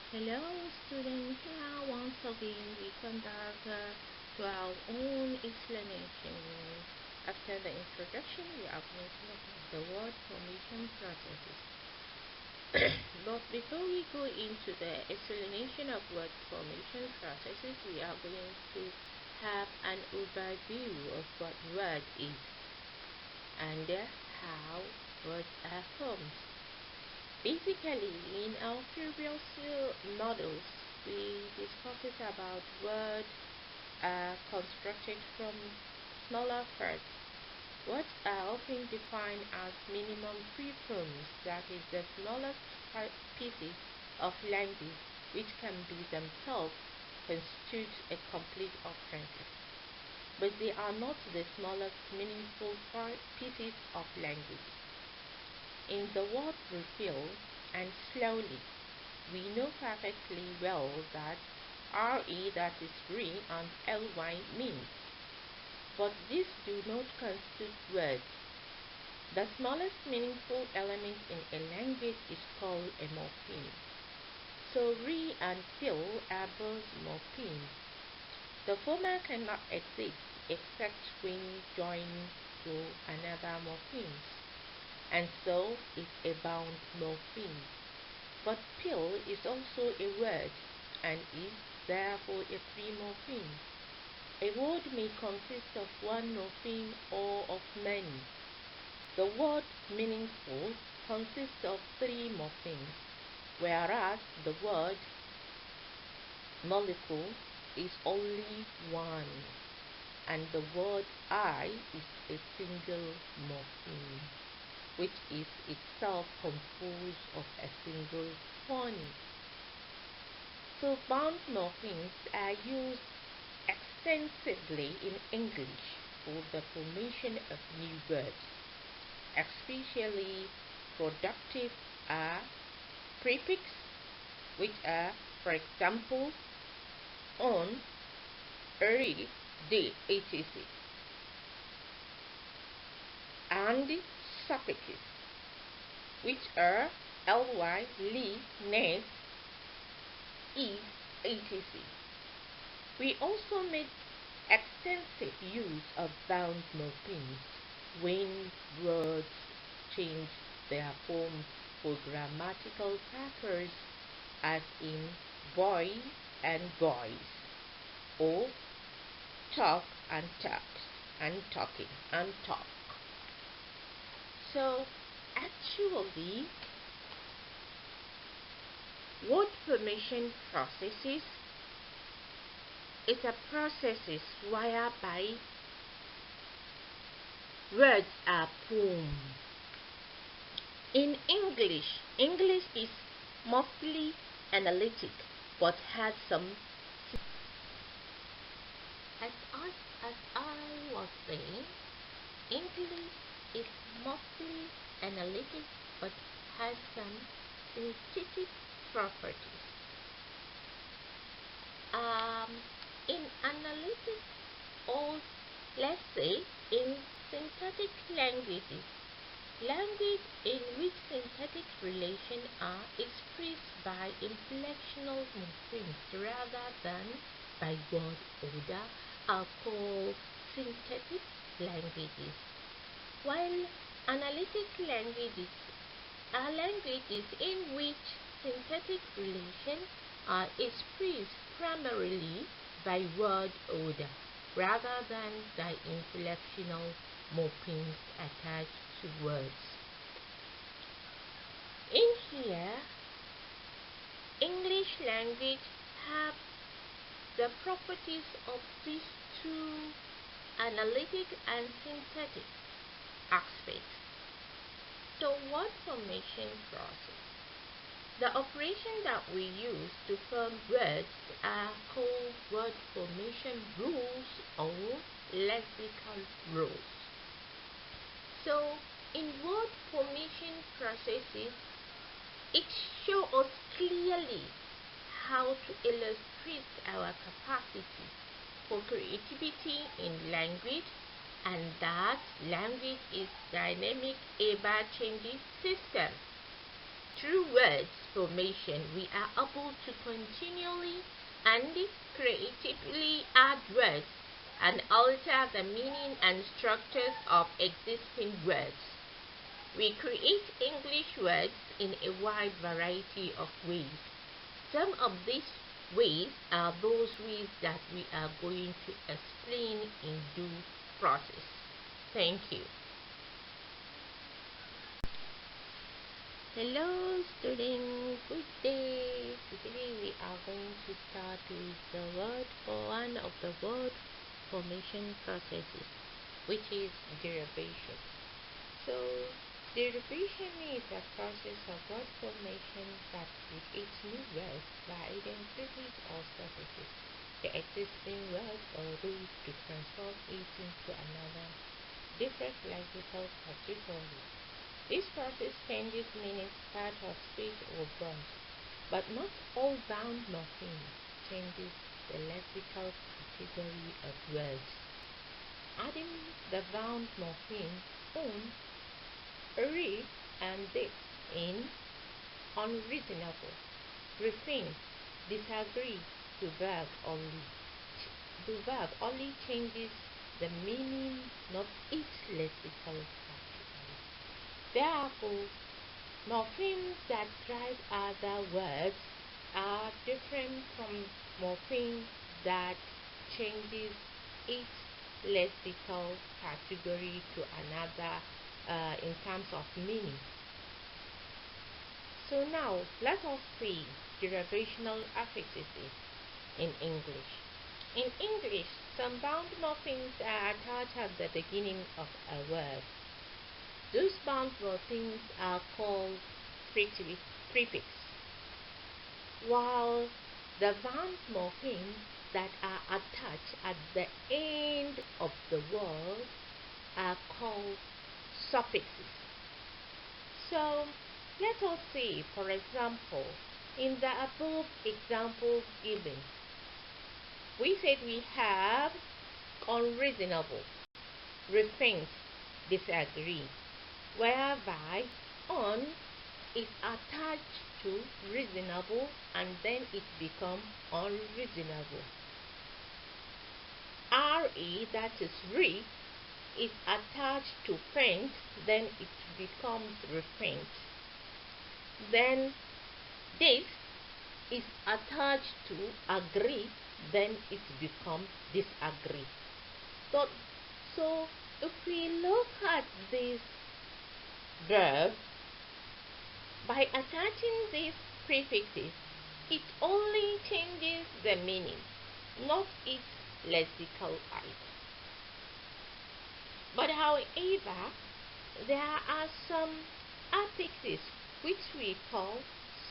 Hello students, here once again we come back to our own explanation. After the introduction, we are going to look at the word formation processes. But before we go into the explanation of word formation processes, we are going to have an overview of what word is and how words are formed. Basically, in our previous models, we discussed about words constructed from smaller parts. Words are often defined as minimum free forms, that is, the smallest pieces of language which can be themselves constitute a complete utterance. But they are not the smallest meaningful pieces of language. In the word refill and slowly, we know perfectly well that RE, that is re, and LY means. But these do not constitute words. The smallest meaningful element in a language is called a morpheme. So re and fill are both morphemes. The former cannot exist except when joined to another morpheme, and so is a bound morpheme. But pill is also a word and is therefore a free morpheme. A word may consist of one morpheme or of many. The word meaningful consists of three morphemes, whereas the word molecule is only one, and the word I is a single morpheme, which is itself composed of a single phoneme. So bound morphemes are used extensively in English for the formation of new words. Especially productive are prefix, which are, for example, on, re, de, etc. and suffixes, which are ly, li, nes, is, etc. We also make extensive use of bound morphemes when words change their form for grammatical purposes, as in boy and boys, or talk and talks, and talking and talk. So actually, word formation processes is a process whereby words are formed. In English, English is mostly analytic but has some. As I was saying, English is mostly analytic but has some synthetic properties. In analytic, or let's say in synthetic languages, language in which synthetic relations are expressed by inflectional morphemes rather than by word order are called synthetic languages, while analytic languages are languages in which synthetic relations are expressed primarily by word order rather than by inflectional morphemes attached to words. In here, English language have the properties of these two analytic and synthetic aspects. So word formation process. The operation that we use to form words are called word formation rules or lexical rules. So in word formation processes, it shows us clearly how to illustrate our capacity for creativity in language, and that language is dynamic, ever-changing system. Through words formation, we are able to continually and creatively add words and alter the meaning and structures of existing words. We create English words in a wide variety of ways. Some of these ways are those ways that we are going to explain in due process. Thank you. Hello students, good day. Today we are going to start with the word or one of the word formation processes, which is derivation. So derivation is a process of word formation that creates new words by adding prefixes or suffixes to existing words or rules to transform it into another different lexical category. This process changes meanings, part of speech or branch, but not all bound morphemes changes the lexical category of words. Adding the bound morpheme on, re, and this in unreasonable, refrain, disagree to verb only. The verb only changes the meaning, not its lexical category. Therefore, morphemes that drive other words are different from morphemes that changes its lexical category to another in terms of meaning. So now let us see derivational affixes in English. In English, some bound morphemes are attached at the beginning of a word. Those bound morphemes are called prefix, while the bound morphemes that are attached at the end of the word are called suffixes. So let us see, for example, in the above example given, we said we have unreasonable, refrain, disagree, whereby on is attached to reasonable and then it becomes unreasonable. Re, that is re, is attached to faint, then it becomes refrain. Then this is attached to agree, then it becomes disagree. So if we look at this verb, by attaching these prefixes, it only changes the meaning, not its lexical type. But however, there are some affixes which we call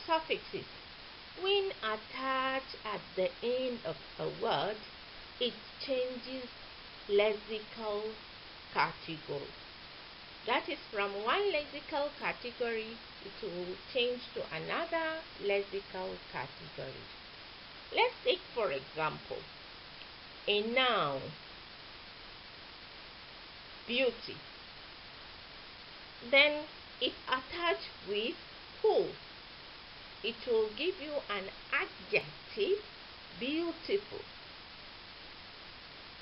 suffixes. When attached at the end of a word, it changes lexical category. That is, from one lexical category, it will change to another lexical category. Let's take, for example, a noun, beauty. Then, if attached with full, it will give you an adjective, beautiful.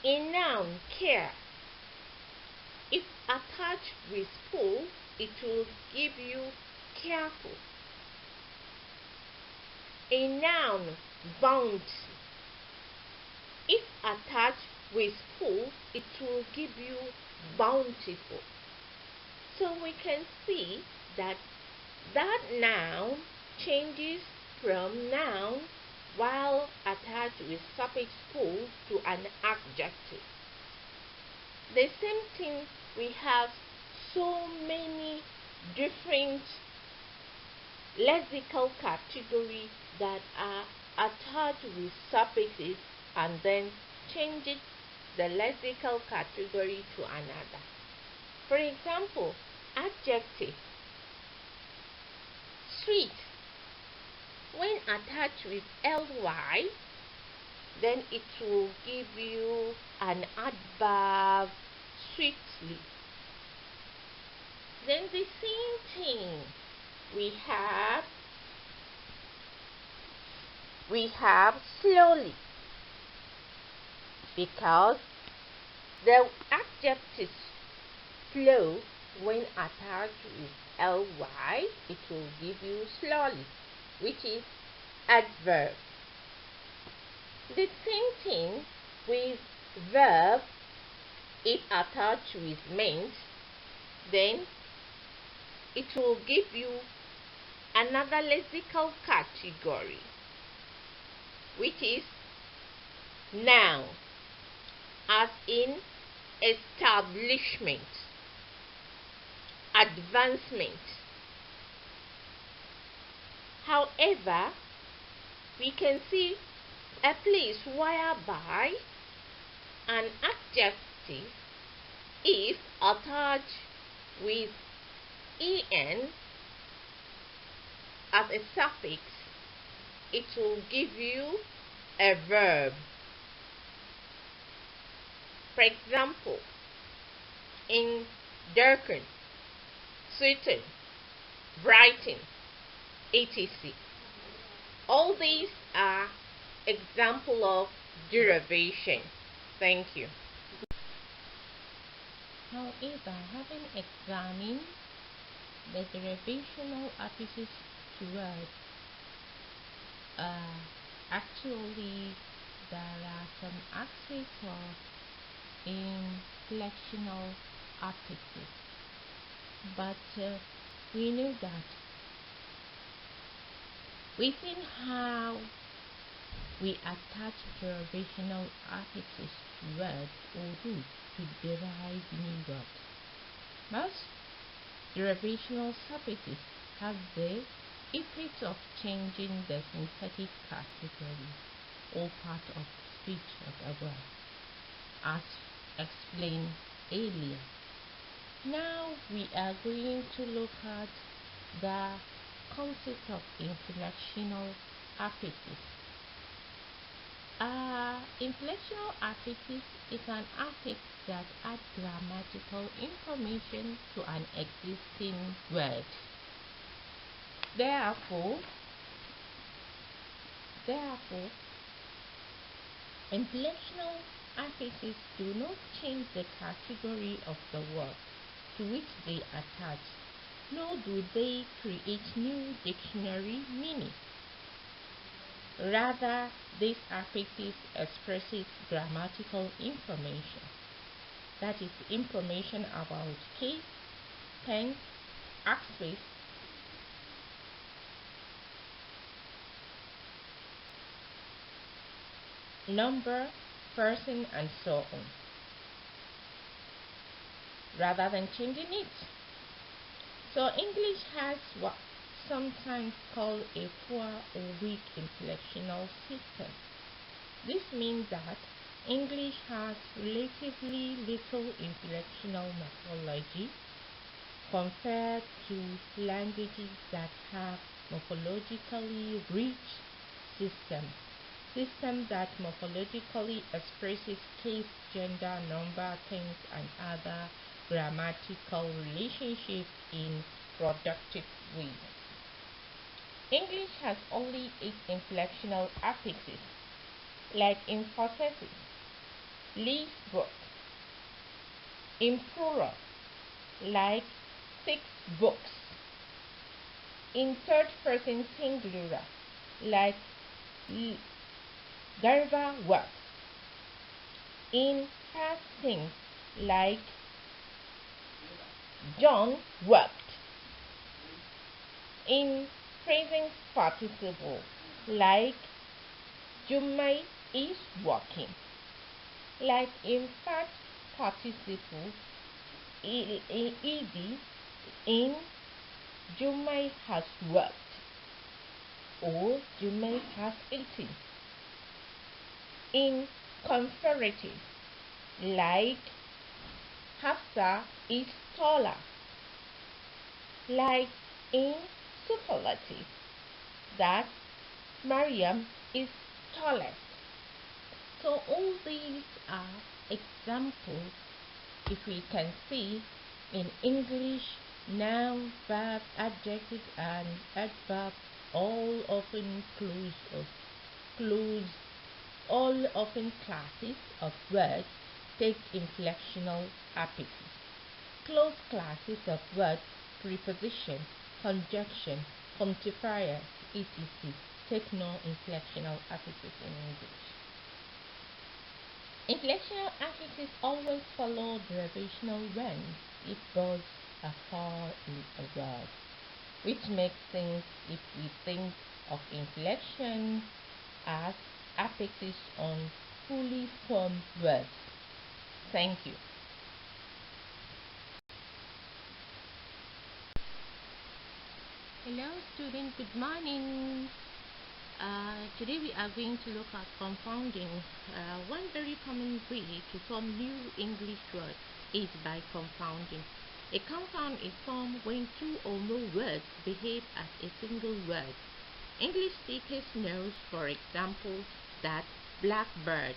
A noun, care. If attached with full, it will give you careful. A noun, bounty. If attached with full, it will give you bountiful. So we can see that noun changes from noun while attached with suffix full to an adjective. The same thing, we have so many different lexical categories that are attached with suffixes and then changes the lexical category to another. For example, adjective, sweet. When attached with ly, then it will give you an adverb, sweetly. Then the same thing, we have we have slowly, because the adjective slow, when attached with ly, it will give you slowly, which is adverb. The same thing with verb, if attached with meant, then it will give you another lexical category, which is noun, as in establishment, advancement. However, we can see a place whereby an adjective, if attached with en as a suffix, it will give you a verb. For example, in darken, sweeten, brighten, etc. All these are example of derivation. Thank you. However, having examined the derivational articles to words, actually there are some aspects of inflectional articles, but we know that within how we attach derivational articles to words or do to derive new words, most derivational suffixes have the effect of changing the synthetic category or part of speech of a word, as explained earlier. Now we are going to look at the concept of inflectional affixes. Inflectional affixes is an affix that adds grammatical information to an existing word. Therefore, inflectional affixes do not change the category of the word to which they attach, nor do they create new dictionary meaning. Rather, these affixes expresses grammatical information, that is, information about case, tense, aspect, number, person, and so on, rather than changing it. So English has what sometimes called a poor or weak inflectional system. This means that English has relatively little inflectional morphology compared to languages that have morphologically rich systems that morphologically expresses case, gender, number, tense, and other grammatical relationships in productive ways. English has only 8 inflectional affixes, like in possessive, leaves book, in plural, like 6 books, in third person singular, like Garba works, in past tense, like John worked, in present participle, like Jumai is working, like in past participle, ed, in Jumai has worked, or Jumai has eaten, in comparative, like Hafsa is taller, like in superlative, that Mariam is tallest. So all these are examples, if we can see, in English, noun, verb, adjective, and adverb all often close of close all often classes of words take inflectional affixes. Closed classes of words, preposition, conjunction, quantifier, etc. take non-inflectional affixes in English. Inflectional affixes always follow derivational when if birds are far in a word, which makes sense if we think of inflection as affixes on fully formed words. Thank you. Hello students, good morning. Today we are going to look at confounding. One very common way to form new English words is by confounding. A confound is formed when two or more words behave as a single word. English speakers know, for example, that blackbird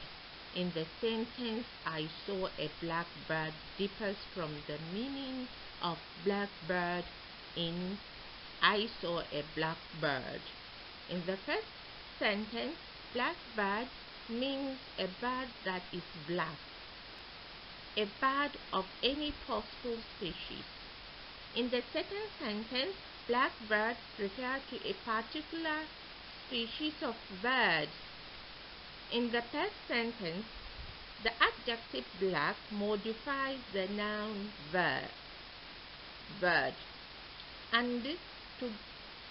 in the sentence "I saw a blackbird" differs from the meaning of blackbird in "I saw a blackbird." In the first sentence, blackbird means a bird that is black, a bird of any possible species. In the second sentence, blackbird refers to a particular species of bird. In the first sentence, the adjective black modifies the noun bird, and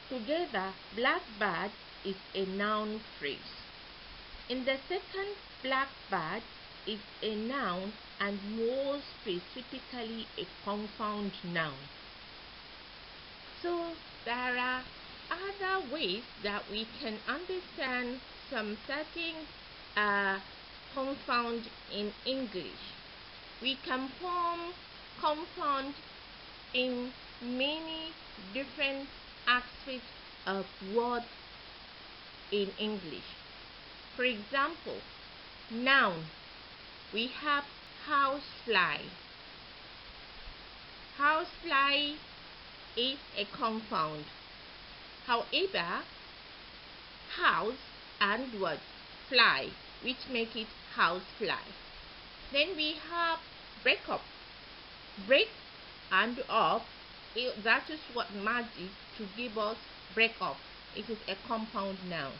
together blackbird is a noun phrase. In the second, blackbird is a noun and more specifically a confound noun. So there are other ways that we can understand some certain confound in English. We can form confound in many different aspects of words in English. For example, noun, we have housefly. Housefly is a confound. However, house and what? Fly, which make it housefly. Then we have break up. Break and up, that is what magic to give us break up. It is a compound noun.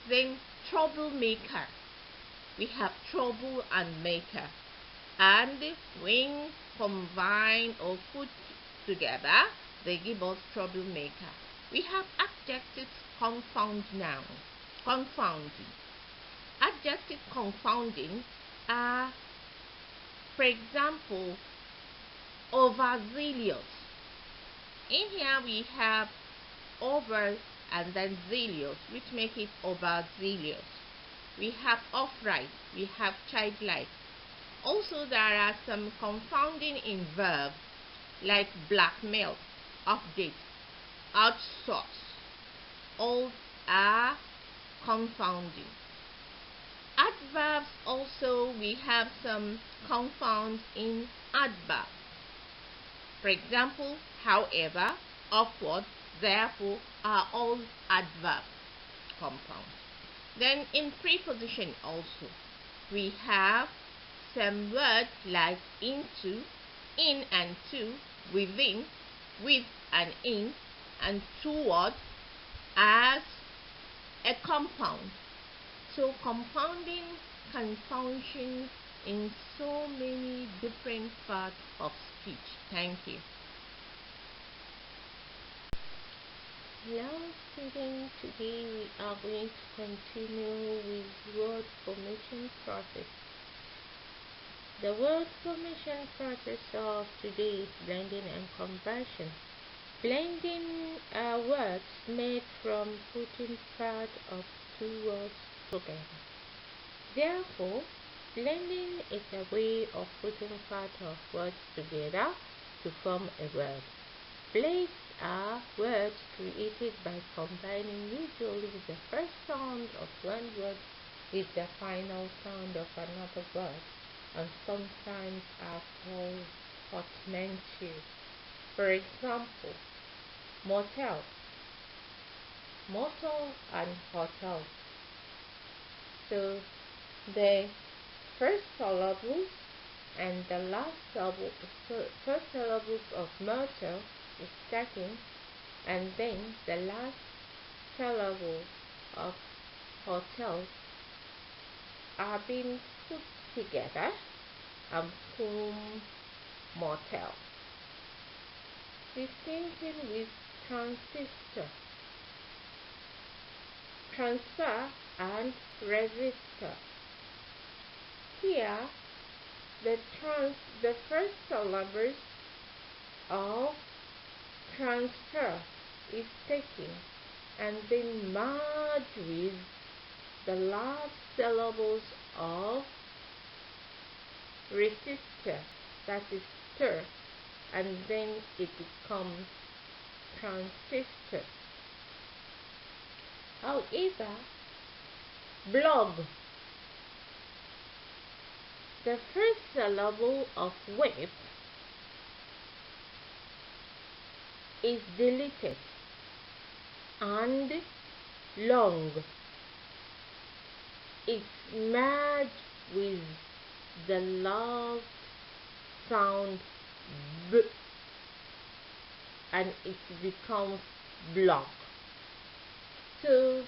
Then troublemaker. We have trouble and maker. And when combined or put together, they give us troublemaker. We have adjective confounding. Adjective confounding are, for example, overzealous. In here we have over and then zealous, which make it overzealous. We have upright, we have childlike. Also, there are some confounding in verb, like blackmail, update, outsource. All are confounding. Adverbs also, we have some confound in adverb. For example, however, awkward, therefore are all adverb compounds. Then in preposition also, we have some words like into, in and to, within, with and in, and toward as a compound. So compounding can function in so many different parts of speech. Thank you. Hello students, today we are going to continue with word formation process. The word formation process of today is blending and conversion. Blending are words made from putting part of two words together. Therefore, blending is a way of putting part of words together to form a word. Blends are words created by combining usually the first sound of one word with the final sound of another word, and sometimes are called portmanteau. For example, motel, motor and hotel. So the first syllables and the last syllable, first syllables of motel is taken, and then the last syllable of hotel are being put together and form motel. The same thing with transistor, transfer and resistor. Here, the first syllables of transfer is taken and then merged with the last syllables of resistor, that is stir, and then it becomes transistor. However, blog, the first syllable of web is deleted and long is merged with the last sound b, and it becomes blog. So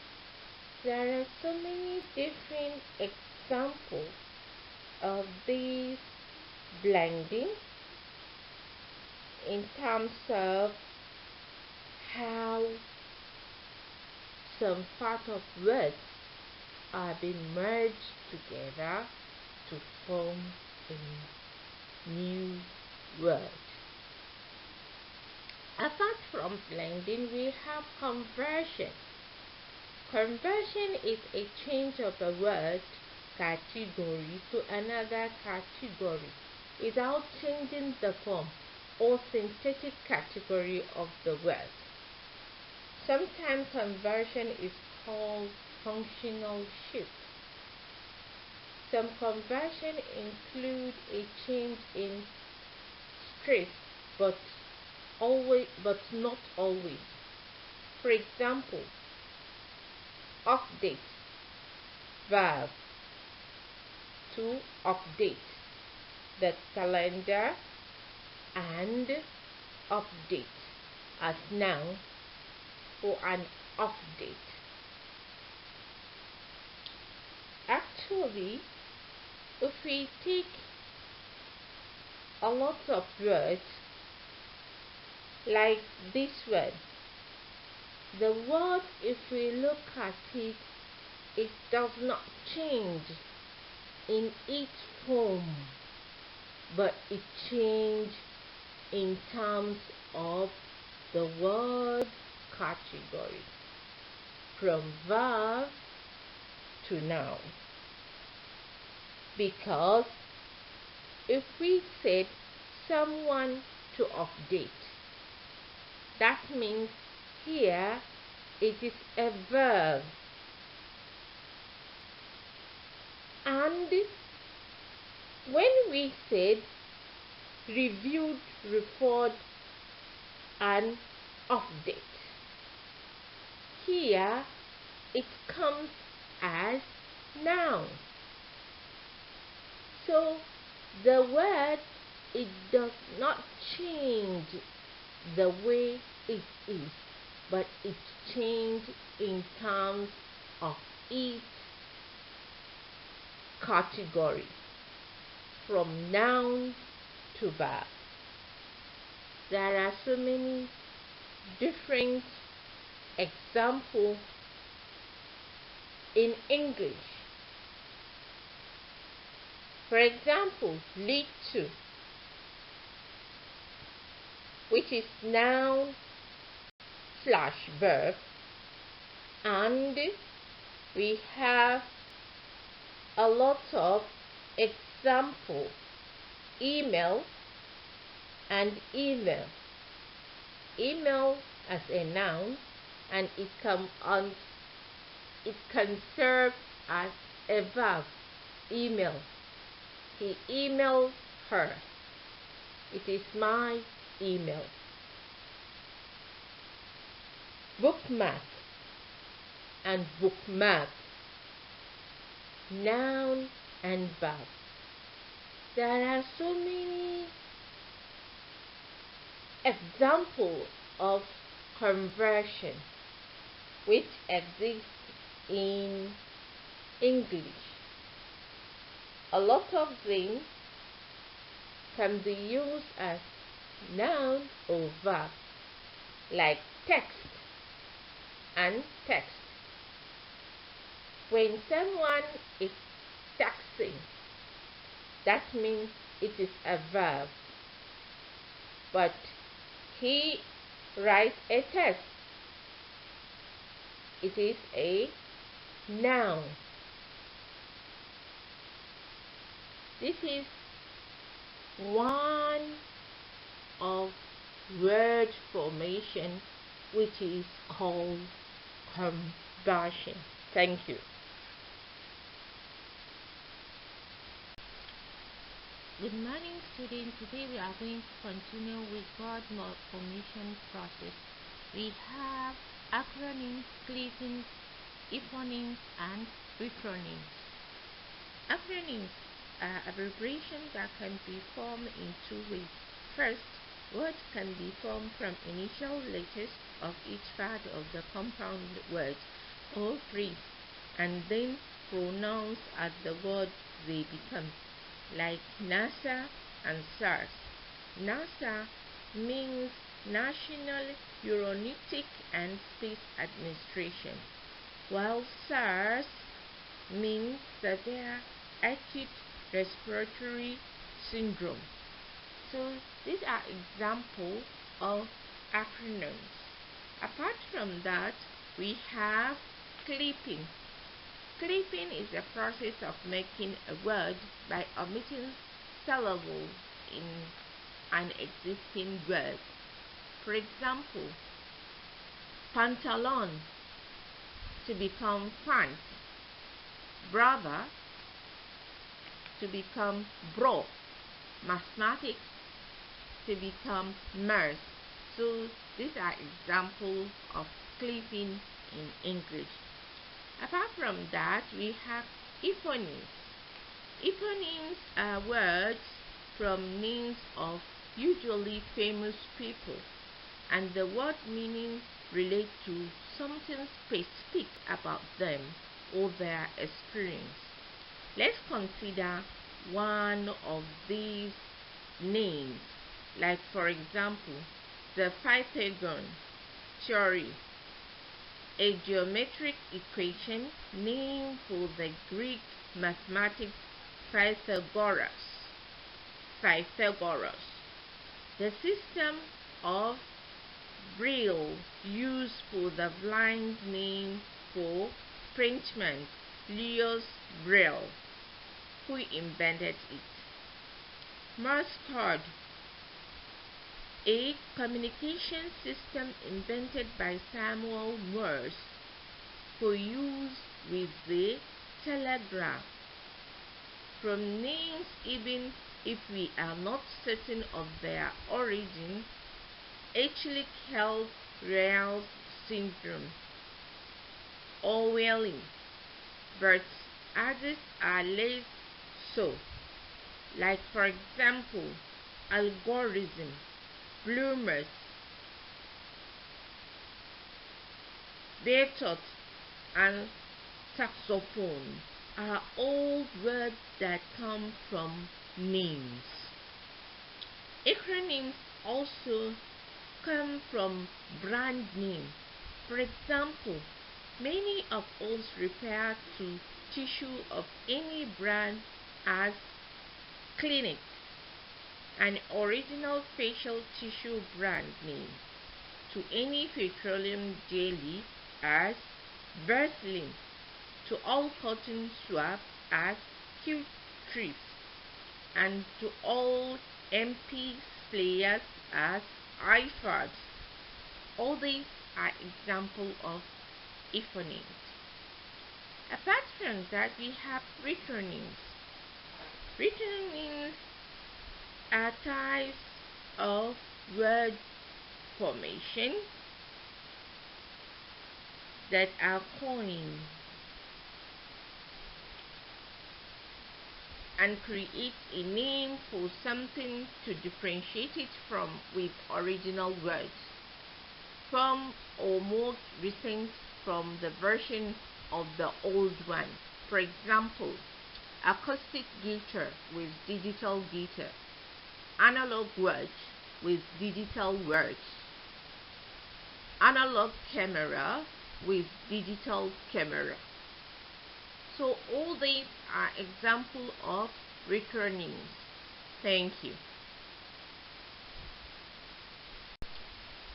there are so many different examples of these blending in terms of how some part of words are being merged together to form a new word. Apart from blending, we have conversion. Conversion is a change of a word category to another category without changing the form or synthetic category of the word. Sometimes conversion is called functional shift. Some conversion include a change in stress, but not always. For example, update, verb, to update the calendar, and update as noun for an update. Actually, if we take a lot of words like this word, the word, if we look at it, it does not change in its form, but it changes in terms of the word category from verb to noun. Because if we said someone to update, that means here it is a verb, and when we said reviewed, referred, and update, here it comes as noun. So the word, it does not change the way it is, but it changes in terms of its category from noun to verb. There are so many different examples in English. For example, lead to, which is noun / verb, and we have a lot of example, email and email. Email as a noun, and it can serve as a verb. Email. He emailed her. It is my email. Bookmark and bookmark. noun, and verb. There are so many examples of conversion which exist in English. A lot of them can be used as noun or verb, like text and text. When someone is texting, that means it is a verb. But he writes a text. It is a noun. This is one of word formation which is called conversion. Thank you. Good morning, students. Today we are going to continue with word formation process. We have acronyms, clippings, eponyms, and retronyms. Acronyms are abbreviations that can be formed in two ways. First, words can be formed from initial letters of each part of the compound word or phrase, and then pronounced as the word they become, like NASA and SARS. NASA means National Aeronautic and Space Administration, while SARS means Severe Acute Respiratory Syndrome. So these are examples of acronyms. Apart from that, we have clipping. Clipping is a process of making a word by omitting syllables in an existing word. For example, pantalon to become pant, brother to become bro, mathematics to become maths. So these are examples of clipping in English. Apart from that, we have eponyms. Eponyms are words from names of usually famous people, and the word meaning relates to something specific about them or their experience. Let's consider one of these names, like for example, the Pythagorean theory, a geometric equation named for the Greek mathematician Pythagoras. The system of Braille used for the blind name for Frenchman Louis Braille, who invented it. Morse code, a communication system invented by Samuel Morse for use with the telegraph. From names, even if we are not certain of their origin, Ehrlich-Reyes syndrome, Orwelling, but others are less so, like for example, algorithm, bloomers, Beethoven, and saxophone are all words that come from names. Acronyms also come from brand name. For example, many of us refer to tissue of any brand as Clinic, an original facial tissue brand name, to any petroleum jelly as Vaseline, to all cotton swab as Q-Tips, and to all MP players as iPads. All these are examples of eponyms. Apart from that, we have retronyms. Retronyms are types of word formation that are coined and create a name for something to differentiate it from with original words, from or more recent from the version of the old one. For example, acoustic guitar with digital guitar, analog watch with digital watch, analog camera with digital camera. So all these are examples of recurrence. Thank you.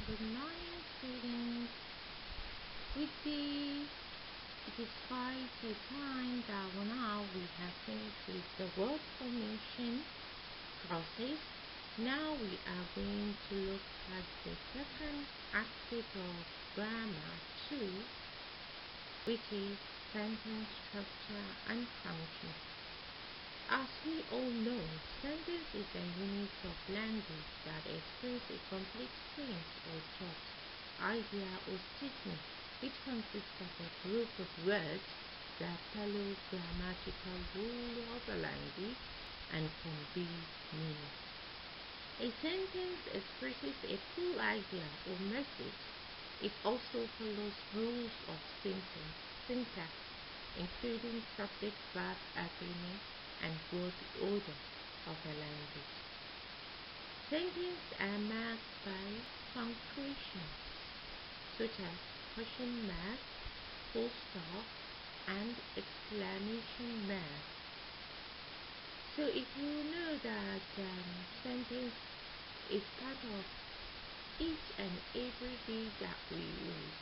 Good morning, students. It is quite a time that now we have finished with the word formation process. Now we are going to look at the second aspect of grammar 2, which is sentence structure and function. As we all know, sentence is a unit of language that expresses a complete sentence or thought, idea or statement, which consists of a group of words that follow grammatical rules of the language and convey meaning. A sentence expresses a full idea or message. It also follows rules of syntax, including subject-verb agreement and word order of a language. Sentences are marked by punctuations, such as question mark, full stop, and exclamation mark. So if you know that sentence is part of each and every day that we use,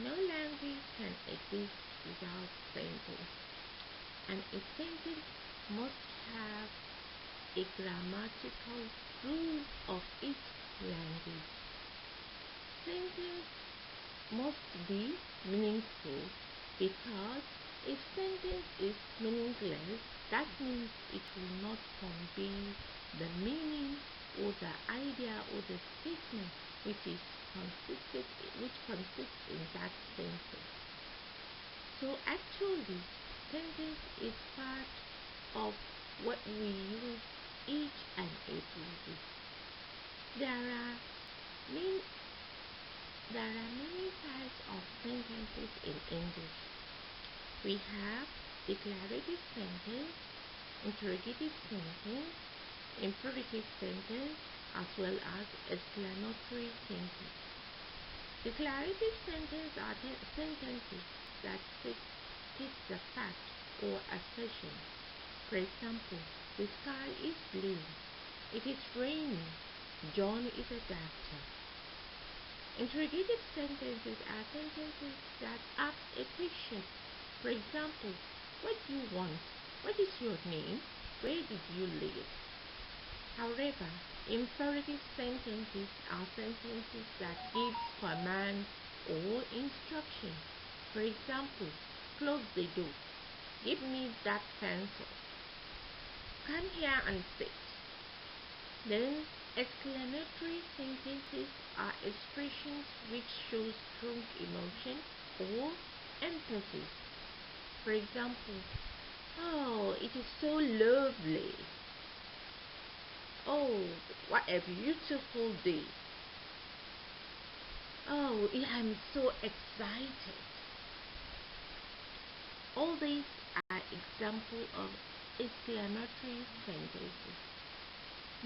no language can exist without sentence, and a sentence must have a grammatical rule of each language. Sentence must be meaningful, because if sentence is meaningless, that means it will not convey the meaning or the idea or the statement which consists in that sentence. So actually, sentence is part of what we use each and every day. There are many types of sentences in English. We have declarative sentence, interrogative sentence, imperative sentence, as well as exclamatory sentence. Declarative sentences are sentences that state the fact or assertion. For example, the sky is blue, it is raining, John is a doctor. Interrogative sentences are sentences that ask a question. For example, what do you want? What is your name? Where did you live? However, imperative sentences are sentences that give command or instruction. For example, close the door. Give me that pencil. Come here and sit. Then, exclamatory sentences are expressions which show strong emotion or emphasis. For example, oh, it is so lovely. Oh, what a beautiful day. Oh, I'm so excited. All these are examples of exclamatory sentences.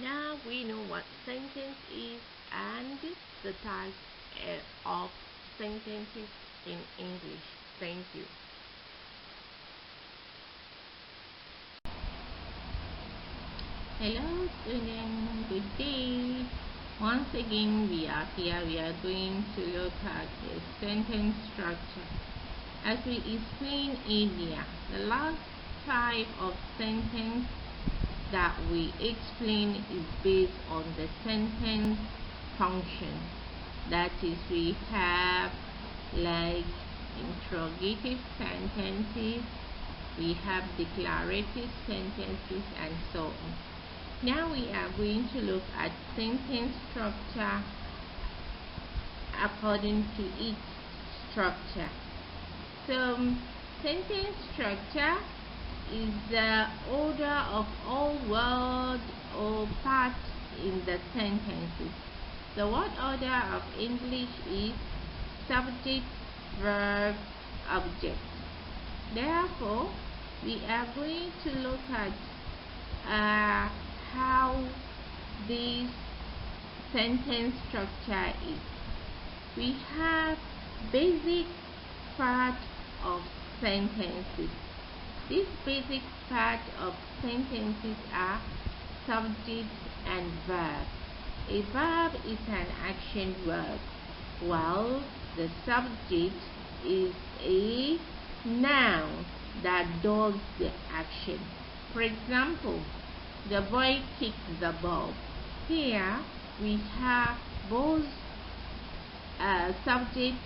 Now we know what sentence is and the types of sentences in English. Thank you. Hello students, good day. Once again we are here. We are going to look at the sentence structure. As we explained earlier, the last type of sentence that we explain is based on the sentence function. That is, we have like interrogative sentences, we have declarative sentences, and so on. Now we are going to look at sentence structure according to each structure. So sentence structure is the order of all words or parts in the sentences. The word order of English is subject, verb, object. Therefore, we are going to look at how this sentence structure is. We have basic part of sentences. These basic part of sentences are subject and verb. A verb is an action word, while the subject is a noun that does the action. For example, the boy kicked the ball. Here we have both subject,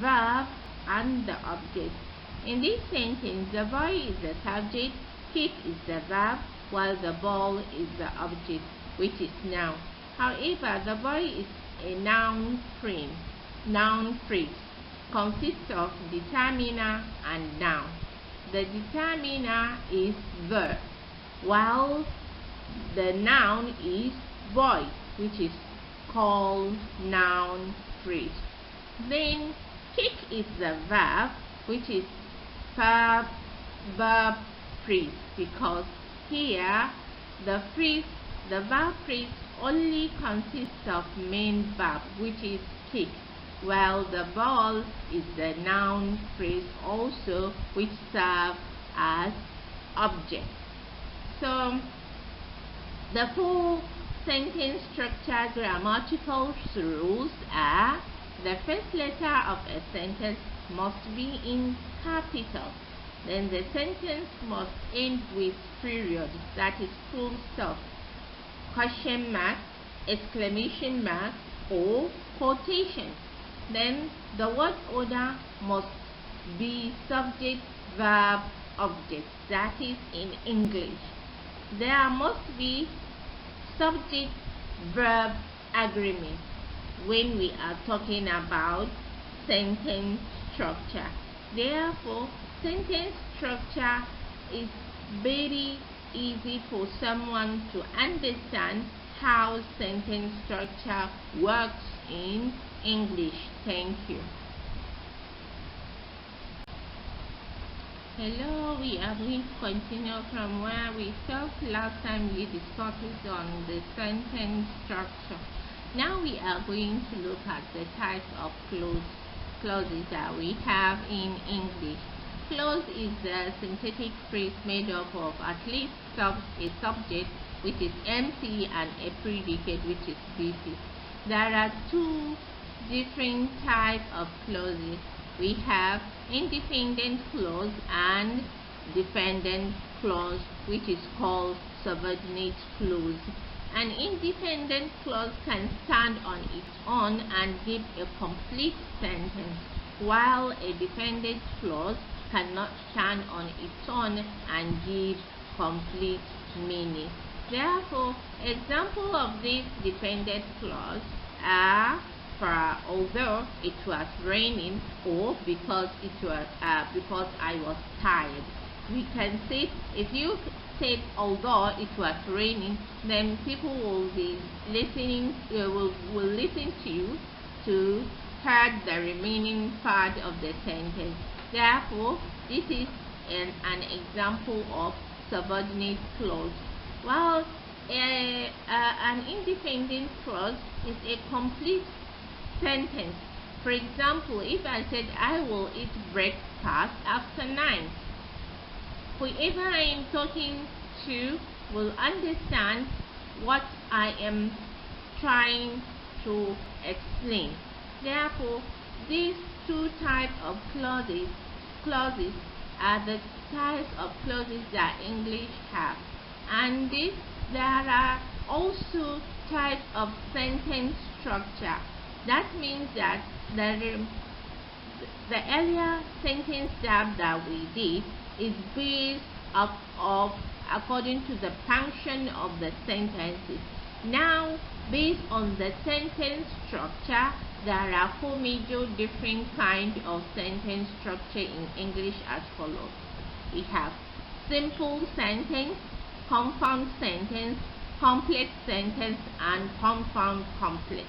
verb, and the object. In this sentence, the boy is the subject, kick is the verb, while the ball is the object, which is noun. However, the boy is a noun phrase consists of determiner and noun. The determiner is verb, while the noun is boy, which is called noun phrase. Then kick is the verb, which is verb phrase, because here the verb phrase only consists of main verb, which is kick, while the ball is the noun phrase also, which serves as object. So the full sentence structure grammatical rules are: the first letter of a sentence must be in capital. Then the sentence must end with period, that is full stop, question mark, exclamation mark, or quotation. Then the word order must be subject, verb, object, that is in English. There must be subject, verb agreement when we are talking about sentence structure. Therefore, sentence structure is very easy for someone to understand how sentence structure works in English. Thank you. Hello, we are going to continue from where we stopped last time. We discussed on the sentence structure. Now we are going to look at the types of clauses that we have in English. Clause is a synthetic phrase made up of at least a subject, which is MC, and a predicate, which is BC. There are two different types of clauses. We have independent clause and dependent clause, which is called subordinate clause. An independent clause can stand on its own and give a complete sentence, while a dependent clause cannot stand on its own and give complete meaning. Therefore, examples of this dependent clause are for although it was raining, or because I was tired. We can say, if you said although it was raining, then people will be listening, will listen to you to hear the remaining part of the sentence. Therefore, this is an example of subordinate clause. While an independent clause is a complete sentence. For example, if I said I will eat breakfast after 9, whoever I am talking to will understand what I am trying to explain. Therefore, these two types of clauses are the types of clauses that English have. And there are also types of sentence structure. That means that the earlier sentence tab that we did is based according to the function of the sentences. Now, based on the sentence structure, there are four major different kinds of sentence structure in English as follows. We have simple sentence, compound sentence, complex sentence, and compound complex.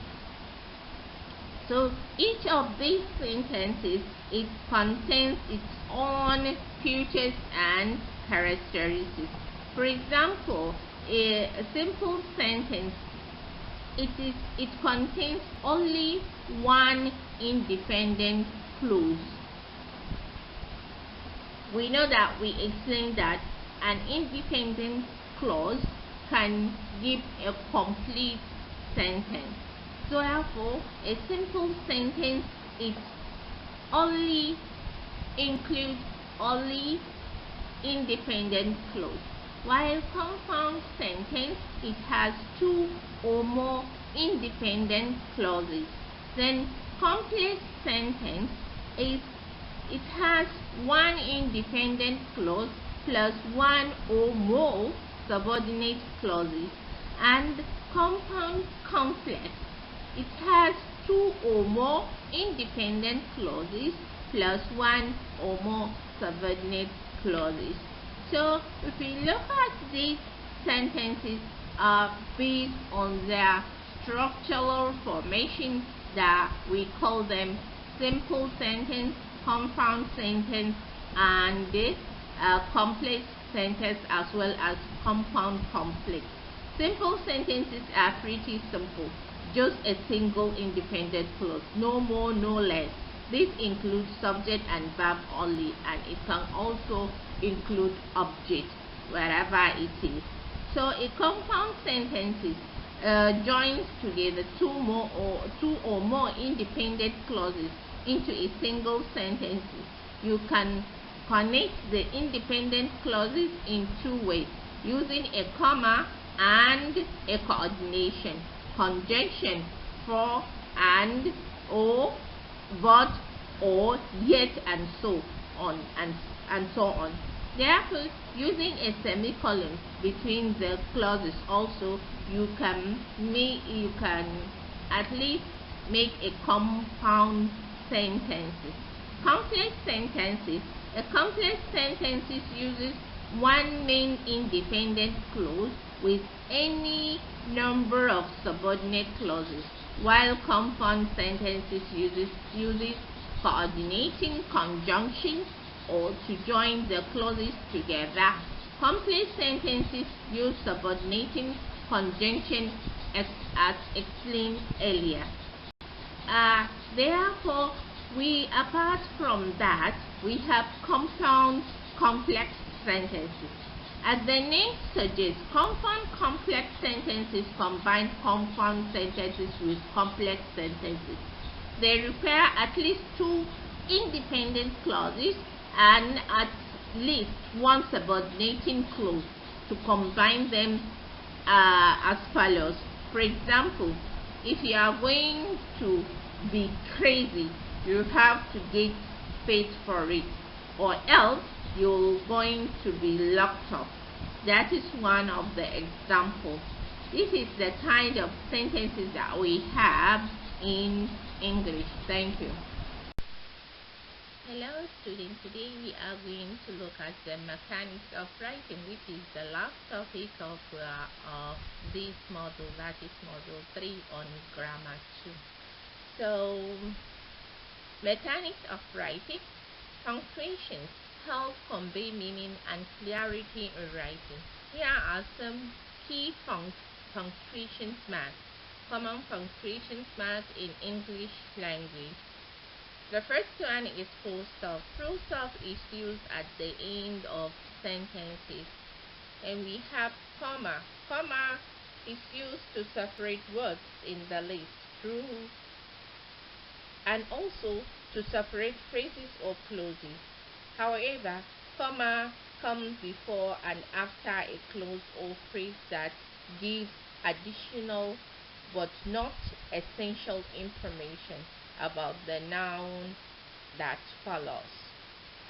So each of these sentences, it contains its own features and characteristics. For example, a simple sentence, it contains only one independent clause. We know that we explained that an independent clause can give a complete sentence. So therefore, a simple sentence, it only includes only independent clause, while compound sentence, it has two or more independent clauses. Then complex sentence is, it has one independent clause plus one or more subordinate clauses. And compound complex, it has two or more independent clauses plus one or more subordinate clauses. So if we look at these sentences based on their structural formation, that we call them simple sentence, compound sentence, and complex sentence, as well as compound complex. Simple sentences are pretty simple, just a single independent clause, no more, no less. This includes subject and verb only, and it can also include object wherever it is. So a compound sentence joins together two or more independent clauses into a single sentence. You can connect the independent clauses in two ways, using a comma and a coordination, conjunction, for, and, or, but, or, yet, and so on, and so on. Therefore, using a semicolon between the clauses also, you can at least make a compound sentence. Complex sentences. A complex sentence uses one main independent clause with any number of subordinate clauses, while compound sentences uses coordinating, conjunction, or to join the clauses together. Complex sentences use subordinating, conjunction, as explained earlier. Therefore, apart from that, we have compound complex sentences. As the name suggests, compound complex sentences combine compound sentences with complex sentences. They require at least two independent clauses and at least one subordinating clause to combine them as follows. For example, if you are going to be crazy, you have to get paid for it, or else you're going to be locked up. That is one of the examples. This is the kind of sentences that we have in English. Thank you. Hello students, today we are going to look at the mechanics of writing, which is the last topic of this module, that is module 3 on grammar 2. So, mechanics of writing. Punctuations help convey meaning and clarity in writing. Here are some key punctuation marks, common punctuation marks in English language. The first one is full stop. Full stop is used at the end of sentences. And we have comma. Comma is used to separate words in the list. True. And also to separate phrases or clauses. However, comma comes before and after a clause or phrase that gives additional but not essential information about the noun that follows.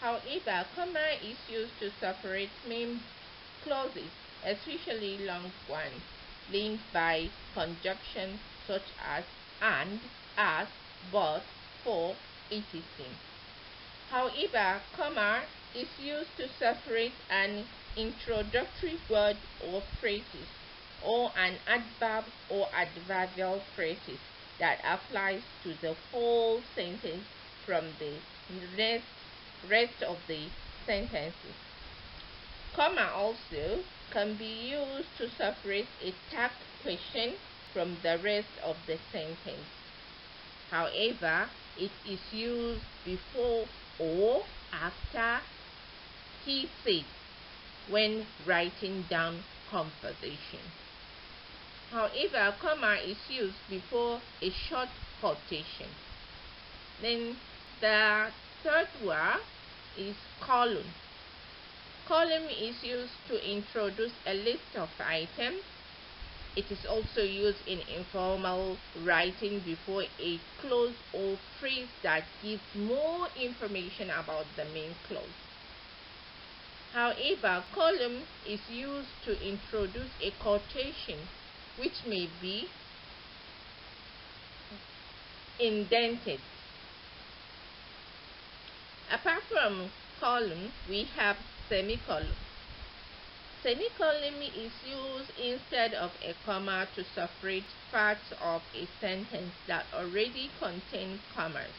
However, comma is used to separate main clauses, especially long ones, linked by conjunction such as and, as, but, for, etc. However, comma is used to separate an introductory word or phrases, or an adverb or adverbial phrases that applies to the whole sentence from the rest of the sentences. Comma also can be used to separate a tagged question from the rest of the sentence. However, it is used before or after he said when writing down conversation. However, comma is used before a short quotation. Then the third one is column. Column is used to introduce a list of items. It is also used in informal writing before a clause or phrase that gives more information about the main clause. However, column is used to introduce a quotation which may be indented. Apart from column, we have semicolon. Semicolon is used instead of a comma to separate parts of a sentence that already contain commas.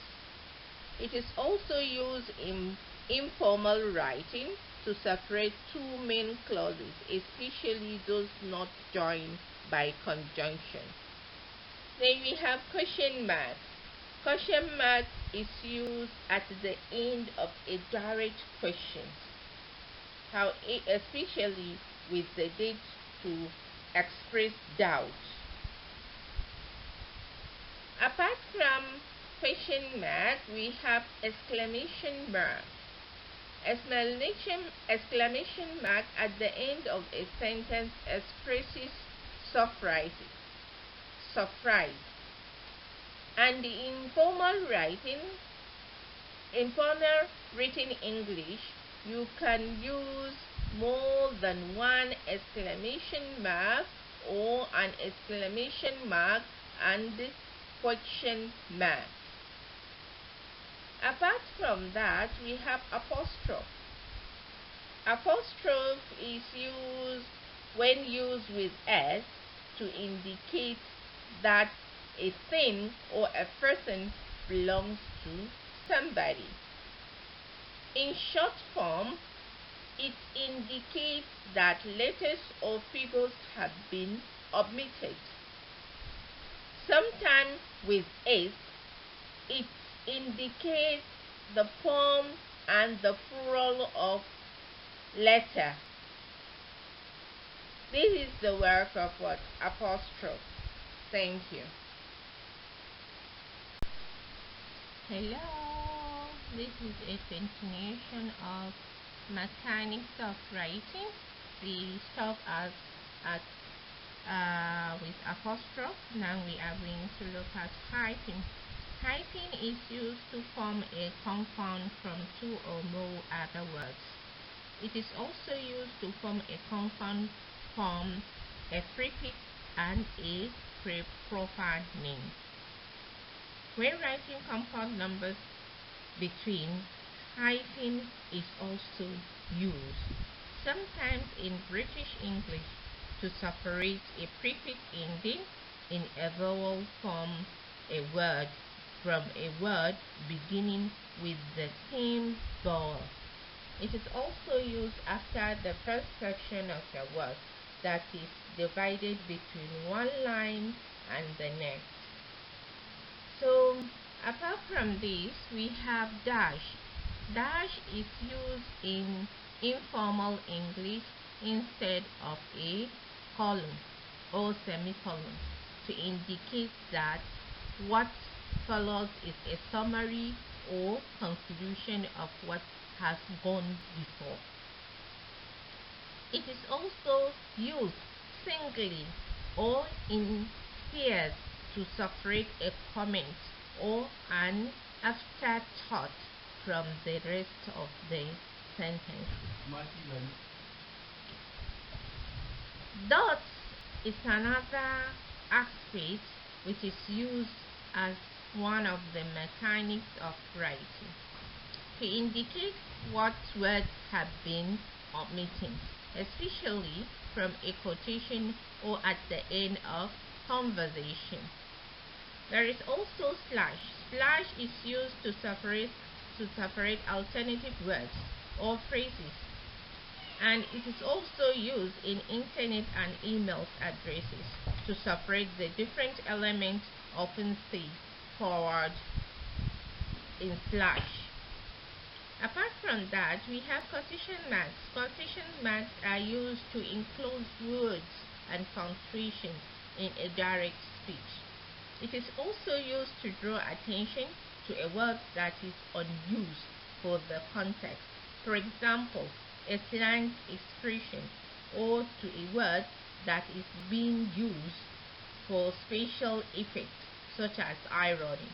It is also used in informal writing to separate two main clauses, especially those not joined by conjunction. Then we have question mark. Question mark is used at the end of a direct question, especially with the date to express doubt. Apart from question mark, we have exclamation mark. Exclamation mark at the end of a sentence expresses surprise. And in formal written English, you can use more than one exclamation mark or an exclamation mark and question mark. Apart from that, we have apostrophe. Apostrophe is used when used with S to indicate that a thing or a person belongs to somebody. In short form, it indicates that letters or figures have been omitted. Sometimes with S, it indicates the form and the plural of letter. This is the work of what? Apostrophe. Thank you. Hello, this is a continuation of mechanics of writing. We stopped at with apostrophe. Now we are going to look at hyphen. Hyphen is used to form a compound from two or more other words. It is also used to form a compound from a prefix and a proper name. When writing compound numbers between, hyphen is also used, sometimes in British English, to separate a prefix ending in a vowel from a word from a word beginning with the same vowel. It is also used after the first section of a word, that is divided between one line and the next. So, apart from this, we have dash. Dash is used in informal English instead of a colon or semicolon to indicate that what follows is a summary or conclusion of what has gone before. It is also used singly or in pairs to separate a comment or an afterthought from the rest of the sentence. Dots is another aspect which is used as one of the mechanics of writing. to indicate what words have been omitted, especially from a quotation or at the end of conversation. There is also slash. Slash is used to separate alternative words or phrases, and it is also used in internet and email addresses to separate the different elements, often said forward in slash. Apart from that, we have quotation marks. Quotation marks are used to enclose words and punctuation in a direct speech. It is also used to draw attention to a word that is unused for the context. For example, a slang expression, or to a word that is being used for special effect, such as irony.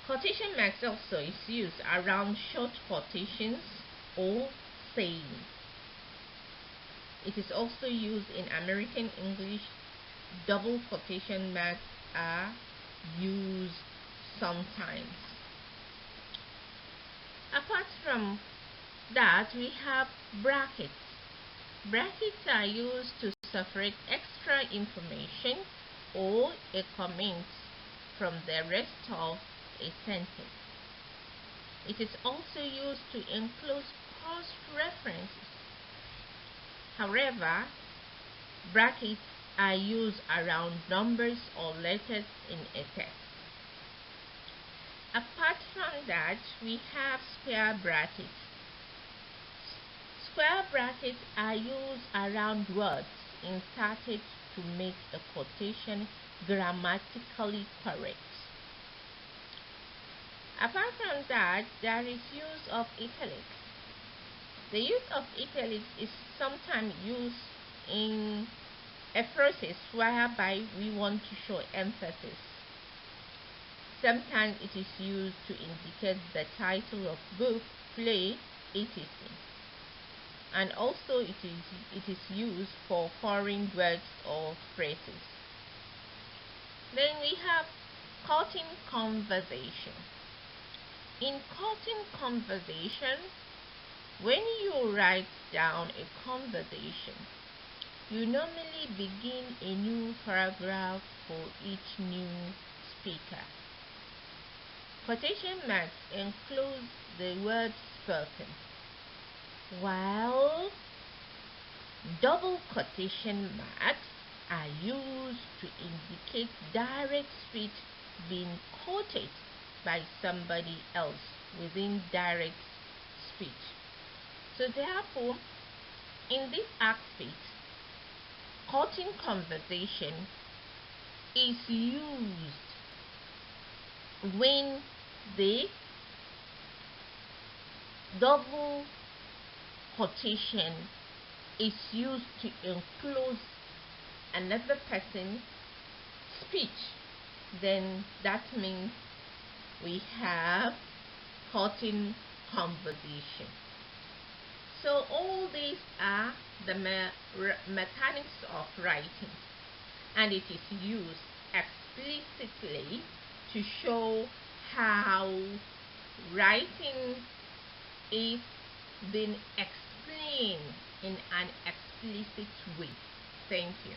Quotation marks also is used around short quotations or sayings. It is also used in American English. Double quotation marks are used sometimes. Apart from that, we have brackets. Brackets are used to separate extra information or a comment from the rest of a sentence. It is also used to enclose cross-references. However, brackets are used around numbers or letters in a text. Apart from that, we have square brackets. Square brackets are used around words inserted to make a quotation grammatically correct. Apart from that, there is use of italics. The use of italics is sometimes used in a process whereby we want to show emphasis. Sometimes it is used to indicate the title of book, play, etc. And also it is used for foreign words or phrases. Then we have quoting conversation. In quoting conversation, when you write down a conversation, you normally begin a new paragraph for each new speaker. Quotation marks enclose the words spoken, while double quotation marks are used to indicate direct speech being quoted by somebody else within direct speech. So therefore, in this aspect, quoting conversation is used when the double quotation is used to enclose another person's speech. Then that means we have quoting conversation. So all these are the mechanics of writing, and it is used explicitly to show how writing is being explained in an explicit way. Thank you.